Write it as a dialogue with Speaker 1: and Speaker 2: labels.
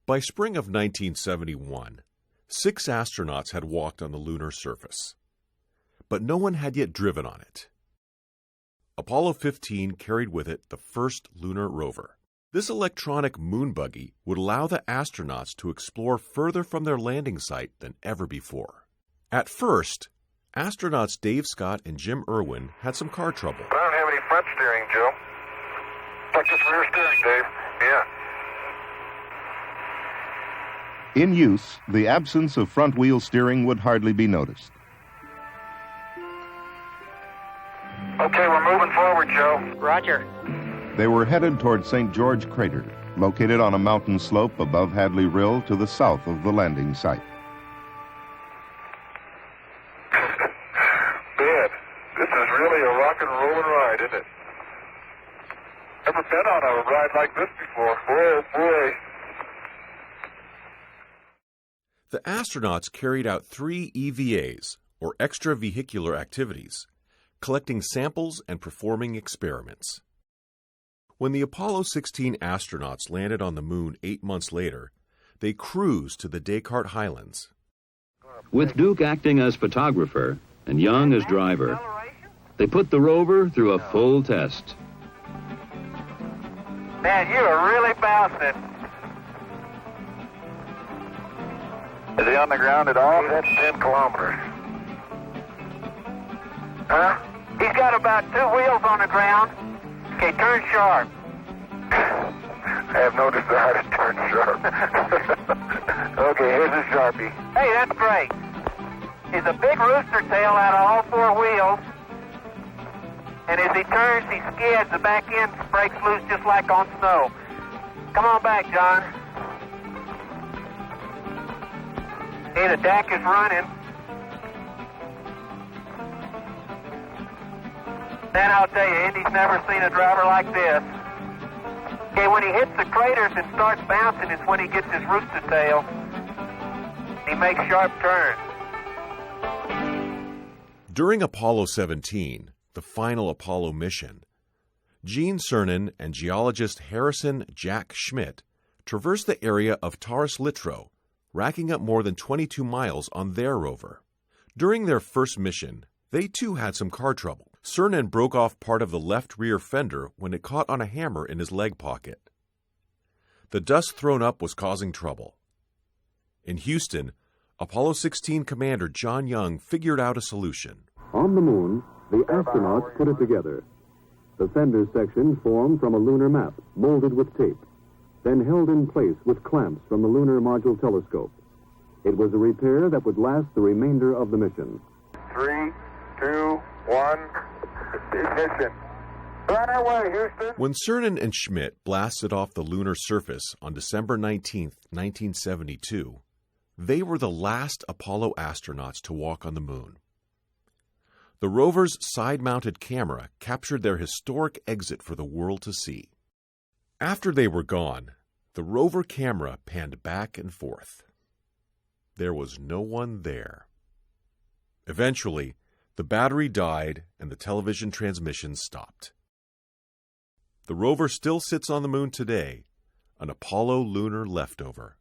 Speaker 1: By spring of 1971, 6 astronauts had walked on the lunar surface, but no one had yet driven on it. Apollo 15 carried with it the first lunar rover. This electronic moon buggy would allow the astronauts to explore further from their landing site than ever before. At first, astronauts Dave Scott and Jim Irwin had some car trouble.
Speaker 2: I don't have any front steering, Joe. Like just rear steering, Dave. Yeah.
Speaker 3: In use, the absence of front-wheel steering would hardly be noticed.
Speaker 2: Okay, we're moving forward, Joe.
Speaker 4: Roger.
Speaker 3: They were headed toward St. George Crater, located on a mountain slope above Hadley Rill to the south of the landing site.
Speaker 2: Dad, this is really a rock and rollin' ride, isn't it? Never been on a ride like this before. Oh, boy.
Speaker 1: The astronauts carried out 3 EVAs, or extravehicular activities, collecting samples and performing experiments. When the Apollo 16 astronauts landed on the moon 8 months later, they cruised to the Descartes Highlands.
Speaker 5: With Duke acting as photographer and Young as driver, they put the rover through a full test.
Speaker 2: Man, you are really bouncing. Is he on the ground at all? That's 10 kilometers. Huh?
Speaker 4: He's got about 2 wheels on the ground. Okay, turn sharp.
Speaker 2: I have no desire to turn sharp. Okay, here's a Sharpie.
Speaker 4: Hey, that's great. He's a big rooster tail out of all 4 wheels. And as he turns, he skids. The back end breaks loose just like on snow. Come on back, John. Hey, the deck is running. Man, I'll tell you, Indy's never seen a driver like this. Okay, when he hits the craters and starts bouncing is when he gets his rooster tail. He makes sharp turns.
Speaker 1: During Apollo 17, the final Apollo mission, Gene Cernan and geologist Harrison Jack Schmitt traversed the area of Taurus Littrow, racking up more than 22 miles on their rover. During their first mission, they too had some car trouble. Cernan broke off part of the left rear fender when it caught on a hammer in his leg pocket. The dust thrown up was causing trouble. In Houston, Apollo 16 commander John Young figured out a solution.
Speaker 6: On the moon, the astronauts put it together. The fender section formed from a lunar map, molded with tape, then held in place with clamps from the Lunar Module Telescope. It was a repair that would last the remainder of the mission.
Speaker 2: 3, 2, 1, ignition. On our way, Houston.
Speaker 1: When Cernan and Schmitt blasted off the lunar surface on December 19, 1972, they were the last Apollo astronauts to walk on the moon. The rover's side-mounted camera captured their historic exit for the world to see. After they were gone, the rover camera panned back and forth. There was no one there. Eventually, the battery died and the television transmission stopped. The rover still sits on the moon today, an Apollo lunar leftover.